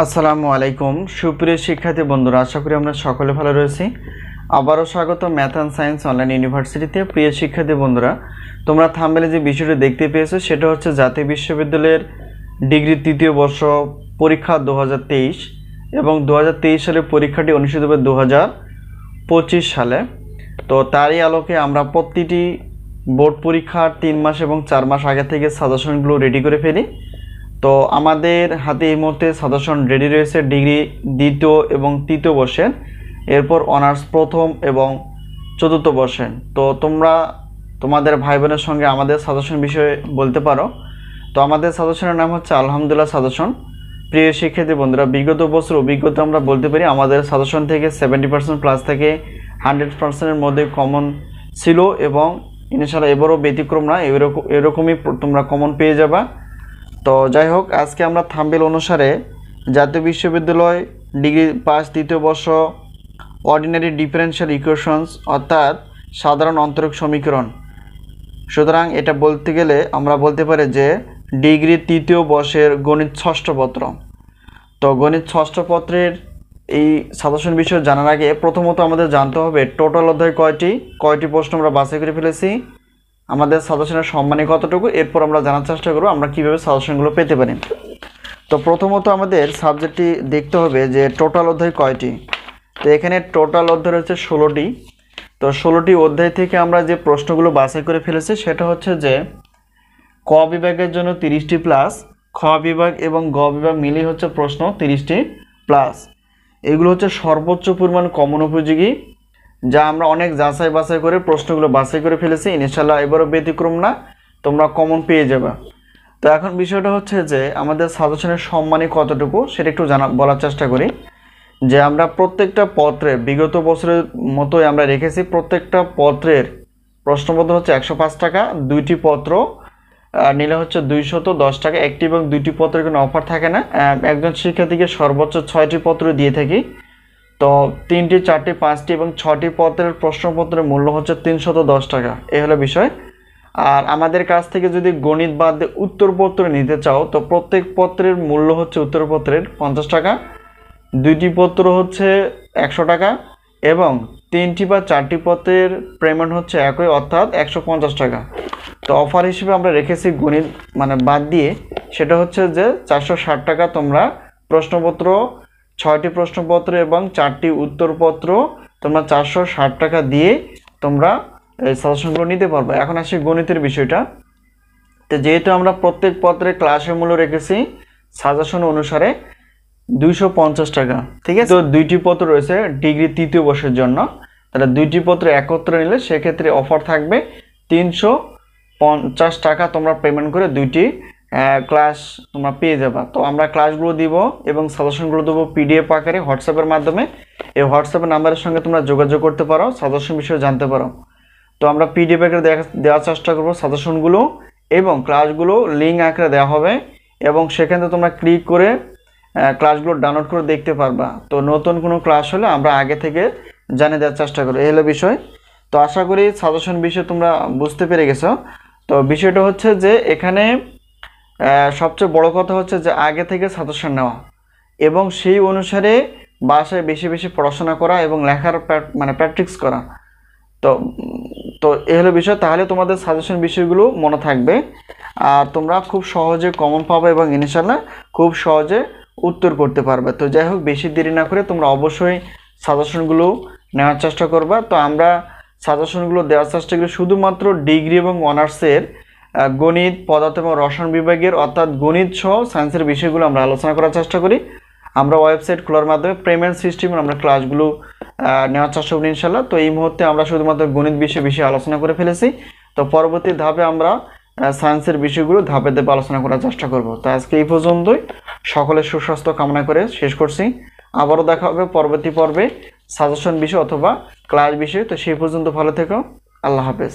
আসসালামু আলাইকুম সুপ্রিয় শিক্ষার্থী বন্ধুরা, আশা করি আমরা সকলে ভালো রয়েছি। আবারও স্বাগত ম্যাথ অ্যান্ড সায়েন্স অনলাইন ইউনিভার্সিটিতে। প্রিয় শিক্ষার্থী বন্ধুরা, তোমরা থাম্বনেলে যে বিষয়টি দেখতে পেয়েছো সেটা হচ্ছে জাতীয় বিশ্ববিদ্যালয়ের ডিগ্রি তৃতীয় বর্ষ পরীক্ষা 2023 এবং 2023 সালের পরীক্ষাটি অনুষ্ঠিত হবে 2025 সালে। তো তারই আলোকে আমরা প্রতিটি বোর্ড পরীক্ষার 3 মাস এবং 4 মাস আগে থেকে সাজেশনগুলো রেডি করে ফেলি। তো আমাদের হাতে এই মুহূর্তে সাজেশন রেডি রয়েছে ডিগ্রি দ্বিতীয় এবং তৃতীয় বর্ষের, এরপর অনার্স প্রথম এবং চতুর্থ বর্ষের। তো তোমরা তোমাদের ভাই বোনের সঙ্গে আমাদের সাজেশন বিষয়ে বলতে পারো। তো আমাদের সাজেশনের নাম হচ্ছে আলহামদুলিল্লাহ সাজেশন। প্রিয় শিক্ষার্থী বন্ধুরা, বিগত বছর অভিজ্ঞতা আমরা বলতে পারি আমাদের সাজেশন থেকে 70% প্লাস থেকে 100%-এর মধ্যে কমন ছিল এবং ইনশাআল্লাহ এবারও ব্যতিক্রম না, এরকমই তোমরা কমন পেয়ে যাবা। তো যাই হোক, আজকে আমরা থাম্বনেল অনুসারে জাতীয় বিশ্ববিদ্যালয় ডিগ্রি পাস তৃতীয় বর্ষ অর্ডিনারি ডিফারেনশিয়াল ইকুয়েশনস অর্থাৎ সাধারণ অন্তরক সমীকরণ। সুতরাং এটা বলতে গেলে আমরা বলতে পারি যে ডিগ্রি তৃতীয় বর্ষের গণিত ষষ্ঠ পত্র। তো গণিত ষষ্ঠ পত্রের এই সাজেশন বিষয় জানার আগে প্রথমত আমাদের জানতে হবে টোটাল অধ্যায় কয়টি প্রশ্ন আমরা বাছাই করে ফেলেছি, আমাদের সাজেশনের সম্মানী কতটুকু, এরপর আমরা জানার চেষ্টা করব আমরা কীভাবে সাজেশনগুলো পেতে পারি। তো প্রথমত আমাদের সাবজেক্টটি দেখতে হবে যে টোটাল অধ্যায় কয়টি। তো এখানে টোটাল অধ্যায় রয়েছে 16টি। তো 16টি অধ্যায় থেকে আমরা যে প্রশ্নগুলো বাছাই করে ফেলেছি সেটা হচ্ছে যে ক বিভাগের জন্য 30টি প্লাস, খ বিভাগ এবং গ বিভাগ মিলিয়ে হচ্ছে প্রশ্ন 30টি প্লাস। এগুলো হচ্ছে সর্বোচ্চ পরিমাণ কমন উপযোগী, যা আমরা অনেক যাচাই বাছাই করে প্রশ্নগুলো বাছাই করে ফেলেছি। ইনশাআল্লাহ এবারও ব্যতিক্রম না, তোমরা কমন পেয়ে যাবে। তো এখন বিষয়টা হচ্ছে যে আমাদের সাজেশনের সম্মানী কতটুকু সেটা একটু বলার চেষ্টা করি। যে আমরা প্রত্যেকটা পত্রের বিগত বছরের মতোই আমরা রেখেছি, প্রত্যেকটা পত্রের প্রশ্নপত্র হচ্ছে 105 টাকা, 2টি পত্র নিলে হচ্ছে 210 টাকা। একটি এবং 2টি পত্রের কোনো অফার থাকে না। একজন শিক্ষার্থীকে সর্বোচ্চ 6টি পত্র দিয়ে থাকি। তো 3টি 4টি 5টি এবং 6টি পত্রের প্রশ্নপত্রের মূল্য হচ্ছে 310 টাকা। এই হলো বিষয়। আর আমাদের কাছ থেকে যদি গণিত বাদ দিয়ে উত্তরপত্র নিতে চাও তো প্রত্যেক পত্রের মূল্য হচ্ছে উত্তরপত্রের 50 টাকা, 2টি পত্র হচ্ছে 100 টাকা এবং 3টি বা 4টি পত্রের পেমেন্ট হচ্ছে একই অর্থাৎ 150 টাকা। তো অফার হিসেবে আমরা রেখেছি গণিত বাদ দিয়ে, সেটা হচ্ছে যে 460 টাকা। তোমরা প্রশ্নপত্র 6টি প্রশ্নপত্র এবং 4টি উত্তরপত্র তোমরা 460 টাকা দিয়ে তোমরা এই সাজেশনগুলো নিতে পারবে। এখন আসি গণিতের বিষয়টা। তো যেহেতু আমরা প্রত্যেক পত্রে ক্লাসের মূল্য রেখেছি সাজেশন অনুসারে 250 টাকা, ঠিক আছে। তো 2টি পত্র রয়েছে ডিগ্রি তৃতীয় বর্ষের জন্য, তাহলে 2টি পত্র একত্রে নিলে সেক্ষেত্রে অফার থাকবে 350 টাকা। তোমরা পেমেন্ট করে 2টি ক্লাস তোমরা পেয়ে যাবা। তো আমরা ক্লাসগুলো দিব এবং সাজেশনগুলো দেবো পিডিএফ আকারে হোয়াটসঅ্যাপের মাধ্যমে। এই হোয়াটসঅ্যাপের নাম্বারের সঙ্গে তোমরা যোগাযোগ করতে পারো, সাজেশন বিষয়ে জানতে পারো। তো আমরা পিডিএফ আকারে দেওয়ার চেষ্টা করবো সাজেশনগুলো এবং ক্লাসগুলো লিঙ্ক আকারে দেওয়া হবে এবং সেখানে তোমরা ক্লিক করে ক্লাসগুলো ডাউনলোড করে দেখতে পারবা। তো নতুন কোনো ক্লাস হলে আমরা আগে থেকে জানিয়ে দেওয়ার চেষ্টা করি, এই হলো বিষয়। তো আশা করি সাজেশন বিষয়ে তোমরা বুঝতে পেরে গেছো। তো বিষয়টা হচ্ছে যে এখানে সবচেয়ে বড় কথা হচ্ছে যে আগে থেকে সাজেশন নেওয়া এবং সেই অনুসারে বাসায় বেশি বেশি পড়াশোনা করা এবং লেখার প্র্যাকটিস করা। তো তো এই হলো বিষয়। তাহলে তোমাদের সাজেশন বিষয়গুলো মনে থাকবে আর তোমরা খুব সহজে কমন পাবে এবং ইনশাআল্লাহ খুব সহজে উত্তর করতে পারবে। তো যাই হোক, বেশি দেরি না করে তোমরা অবশ্যই সাজেশনগুলো নেওয়ার চেষ্টা করবা। তো আমরা সাজেশনগুলো দেওয়ার চেষ্টা করি শুধুমাত্র ডিগ্রি এবং অনার্সের গণিত, পদার্থ এবং রসায়ন বিভাগের অর্থাৎ গণিত সহ সায়েন্সের বিষয়গুলো আমরা আলোচনা করার চেষ্টা করি। আমরা ওয়েবসাইট খোলার মাধ্যমে পেমেন্ট সিস্টেমে আমরা ক্লাসগুলো নেওয়ার চেষ্টা করি ইনশাআল্লাহ। তো এই মুহূর্তে আমরা শুধুমাত্র গণিত বিষয়ে আলোচনা করে ফেলেছি। তো পরবর্তী ধাপে আমরা সায়েন্সের বিষয়গুলো ধাপে ধাপে আলোচনা করার চেষ্টা করব। তো আজকে এই পর্যন্তই, সকলের সুস্বাস্থ্য কামনা করে শেষ করছি। আবারও দেখা হবে পরবর্তী পর্বে সাজেশন বিষয় অথবা ক্লাস বিষয়। তো সেই পর্যন্ত ভালো থেকো, আল্লাহ হাফেজ।